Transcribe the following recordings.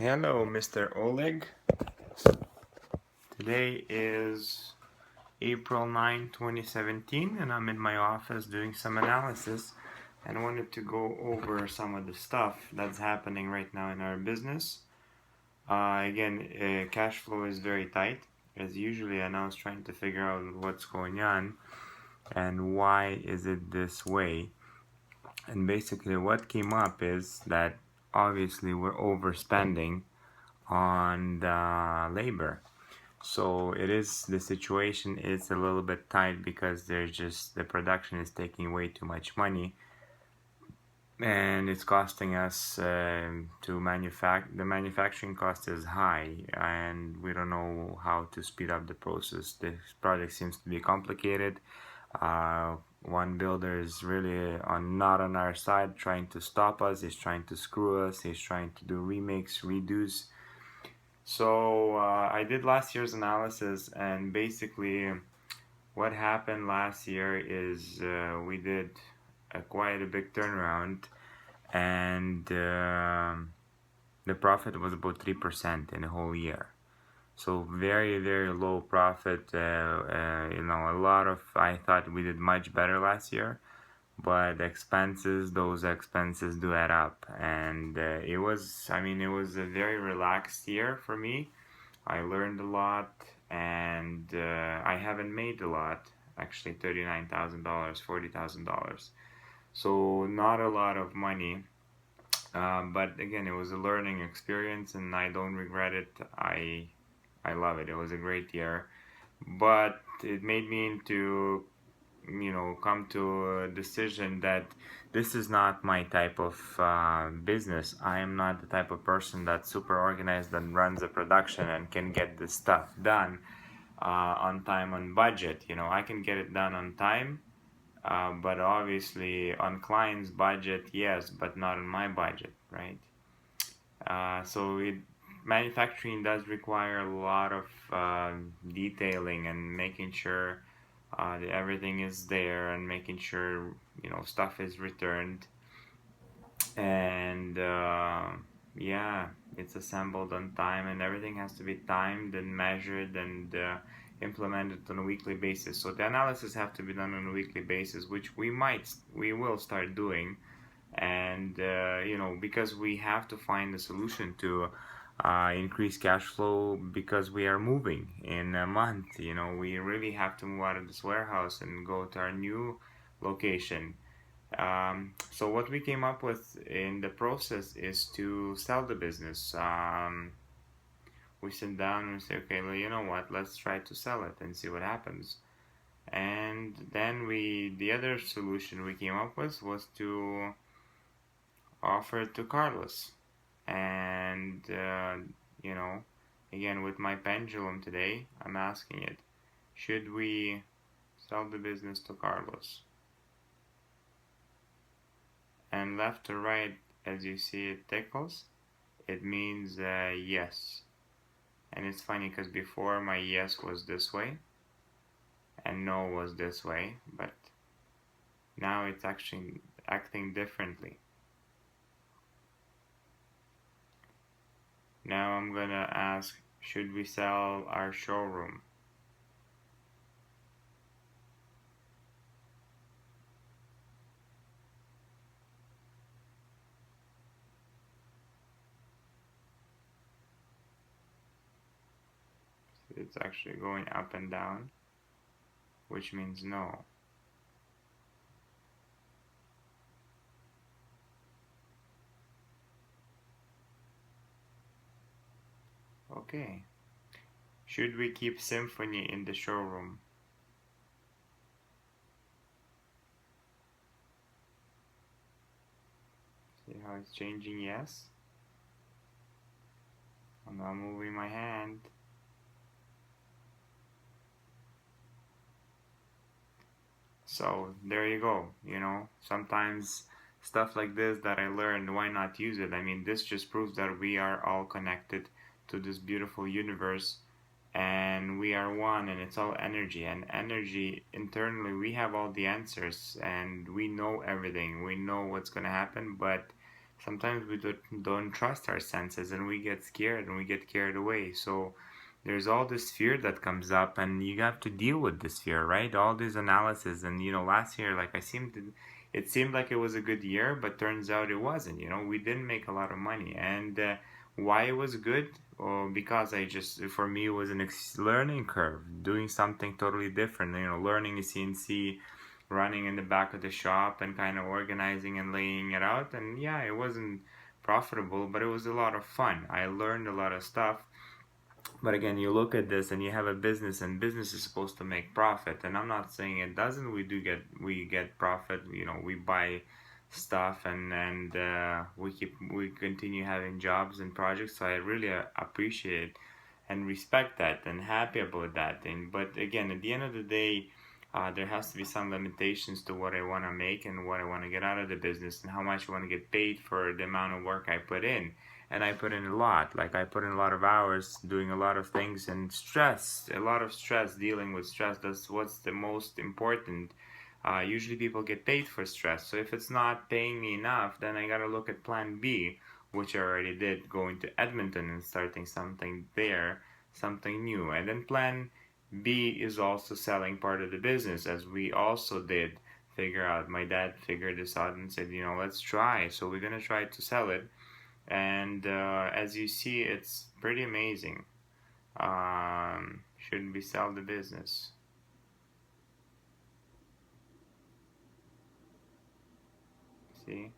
Hello, Mr. Oleg. Today is April 9, 2017, and I'm in my office doing some analysis and wanted to go over some of the stuff that's happening right now in our business. Again, cash flow is very tight, as usually, and I was trying to figure out what's going on and why is it this way. And basically, what came up is that obviously we're overspending on the labor. So the situation is a little bit tight because the production is taking way too much money, and it's costing us to the manufacturing cost is high, and we don't know how to speed up the process. This project seems to be complicated. uh, One builder is really not on our side, trying to stop us. He's trying to screw us. He's trying to do remakes, redos. So I did last year's analysis, and basically what happened last year is we did quite a big turnaround, and the profit was about 3% in a whole year. So very, very low profit. A lot of, I thought we did much better last year, but those expenses do add up. And it was a very relaxed year for me. I learned a lot, and I haven't made a lot. Actually, $39,000, $40,000. So not a lot of money, but again, it was a learning experience, and I don't regret it. I love it. It was a great year, but it made me into come to a decision that this is not my type of business. I am not the type of person that's super organized and runs a production and can get this stuff done on time, on budget. I can get it done on time, but obviously on client's budget, yes, but not on my budget, right? So manufacturing does require a lot of detailing and making sure that everything is there, and making sure stuff is returned, and yeah, it's assembled on time, and everything has to be timed and measured and implemented on a weekly basis. So the analysis have to be done on a weekly basis, which we will start doing. And because we have to find a solution to increase cash flow, because we are moving in a month. We really have to move out of this warehouse and go to our new location. So what we came up with in the process is to sell the business. We sit down and say, okay, well, you know what? Let's try to sell it and see what happens. And then the other solution we came up with was to offer it to Carlos. And you know, again, with my pendulum today, I'm asking it: should we sell the business to Carlos? And left to right, as you see it tickles, it means yes. And it's funny because before my yes was this way and no was this way, but now it's actually acting differently. Now I'm gonna ask, should we sell our showroom? It's actually going up and down, which means no. Okay. Should we keep Symphony in the showroom? See how it's changing? Yes. I'm not moving my hand. So there you go. Sometimes stuff like this that I learned, why not use it? I mean, this just proves that we are all connected to this beautiful universe, and we are one, and it's all energy. And energy, internally, we have all the answers, and we know everything. We know what's going to happen, but sometimes we don't trust our senses, and we get scared and we get carried away. So there's all this fear that comes up, and you have to deal with this fear, right? All this analysis. And last year, like, it seemed like it was a good year, but turns out it wasn't. We didn't make a lot of money. And why it was good? Oh, because for me, it was an learning curve, doing something totally different. Learning a CNC, running in the back of the shop, and kind of organizing and laying it out. And yeah, it wasn't profitable, but it was a lot of fun. I learned a lot of stuff. But again, you look at this and you have a business, and business is supposed to make profit. And I'm not saying it doesn't. We get profit. We buy stuff, and we continue having jobs and projects. So I really appreciate and respect that and happy about that thing. But again, at the end of the day, there has to be some limitations to what I want to make and what I want to get out of the business, and how much I want to get paid for the amount of work I put in. And I put in a lot. Like, I put in a lot of hours doing a lot of things, and a lot of stress, dealing with stress. That's what's the most important. Usually people get paid for stress. So if it's not paying me enough, then I gotta look at plan B, which I already did, going to Edmonton and starting something there, something new. And then plan B is also selling part of the business, as we also did figure out. My dad figured this out and said, let's try. So we're gonna try to sell it. And as you see, it's pretty amazing. Should we sell the business? See?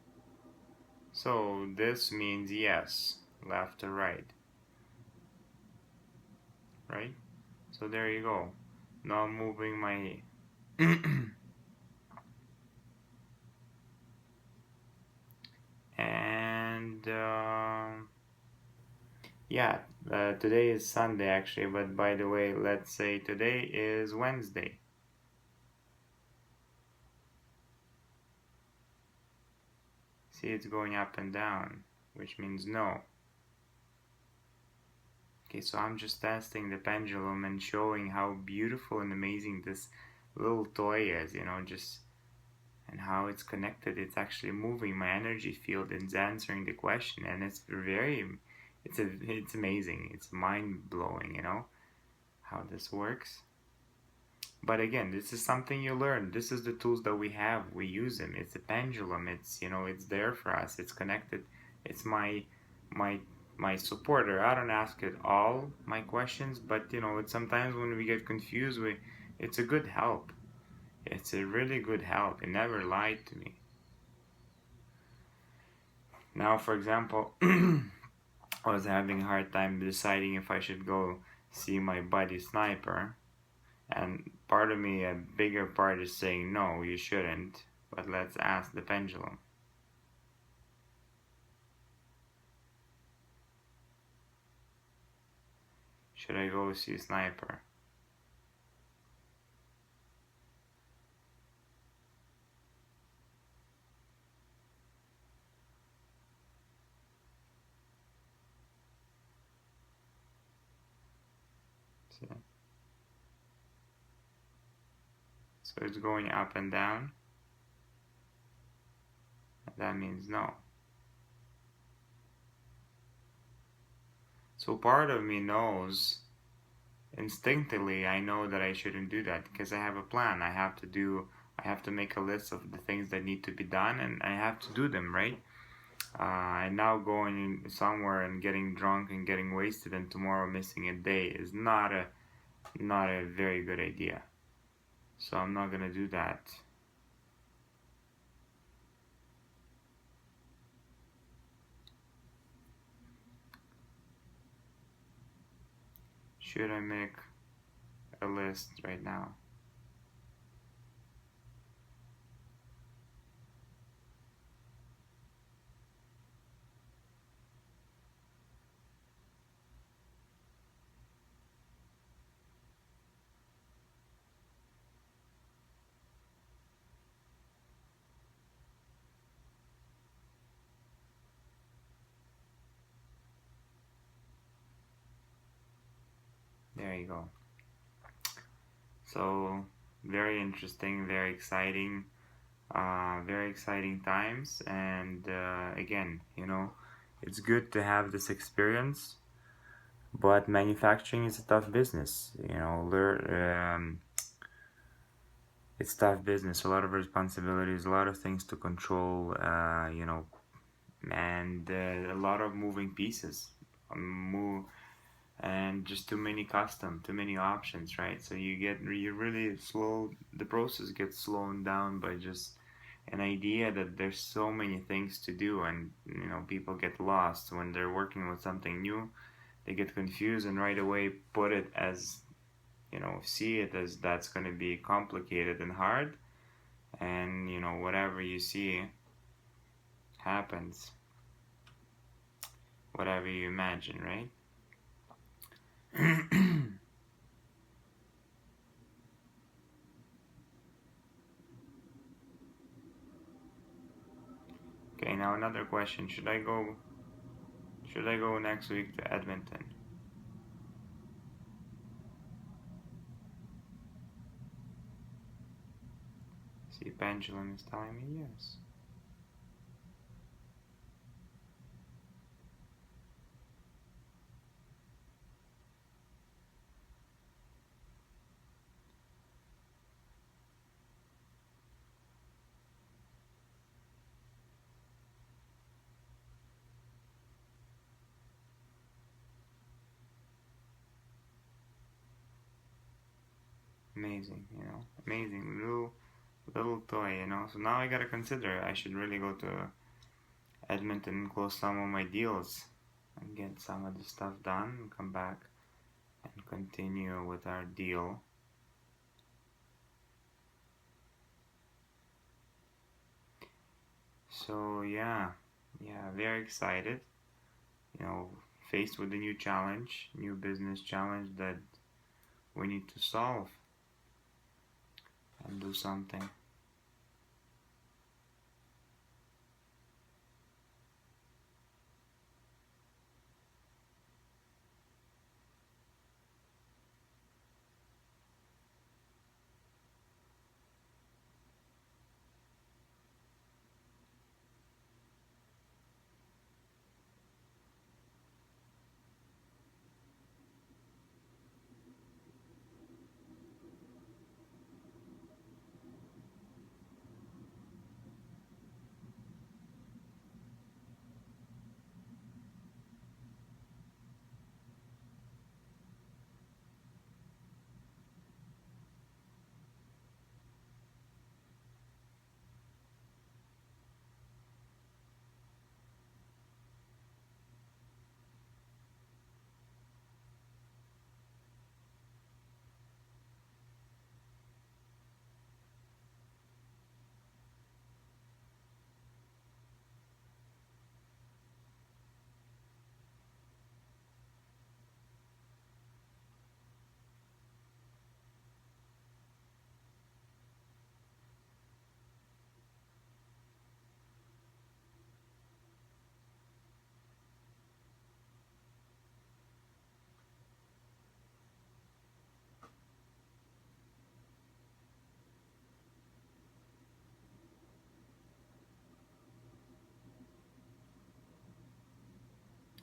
So this means yes, left or right, right? So there you go. Now I'm moving my and yeah, today is Sunday actually, but by the way, let's say today is Wednesday. See, it's going up and down, which means no. Okay, so I'm just testing the pendulum and showing how beautiful and amazing this little toy is, just and how it's connected. It's actually moving my energy field and it's answering the question, and it's amazing. It's mind blowing, how this works. But again, this is something you learn. This is the tools that we have. We use them. It's a pendulum. It's there for us. It's connected. It's my my supporter. I don't ask it all my questions, but it's sometimes when we get confused, it's a good help. It's a really good help. It never lied to me. Now, for example, I was having a hard time deciding if I should go see my buddy Sniper. And part of me, a bigger part, is saying, no, you shouldn't. But let's ask the pendulum. Should I go see Sniper? See? So it's going up and down. And that means no. So part of me knows, instinctively, I know that I shouldn't do that because I have a plan. I have to make a list of the things that need to be done, and I have to do them, right? And now going somewhere and getting drunk and getting wasted and tomorrow missing a day is not a very good idea. So I'm not gonna do that. Should I make a list right now? There you go. So very interesting, very exciting. Very exciting times, and again, it's good to have this experience, but manufacturing is a tough business. It's tough business, a lot of responsibilities, a lot of things to control, and a lot of moving pieces. Move and just too many options, right? So you really slow, the process gets slowed down by just an idea that there's so many things to do, and people get lost when they're working with something new. They get confused and right away put it as, see it as that's going to be complicated and hard, and whatever you see happens, whatever you imagine, right? Okay, now another question. Should I go next week to Edmonton? See, Pendulum is telling me yes. Amazing, amazing little toy, So now I gotta consider I should really go to Edmonton and close some of my deals and get some of the stuff done and come back and continue with our deal. So yeah, very excited. You know, Faced with a new challenge, new business challenge that we need to solve and do something.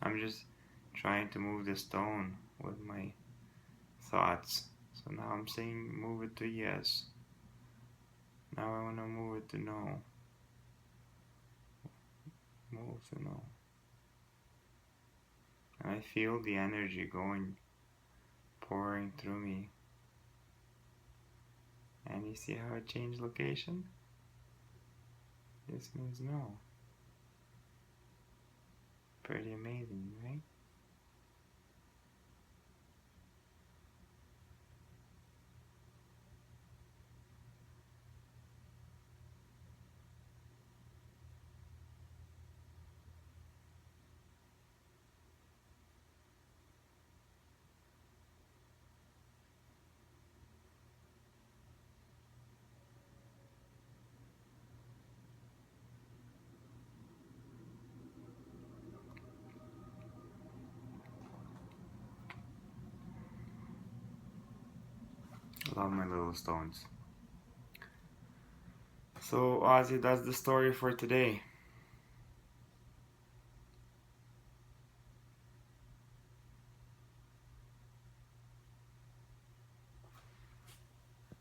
I'm just trying to move the stone with my thoughts. So now I'm saying move it to yes. Now I want to move it to no. Move to no. And I feel the energy pouring through me. And you see how I changed location? This means no. Pretty amazing, right? Love my little stones. So Ozzy, that's the story for today.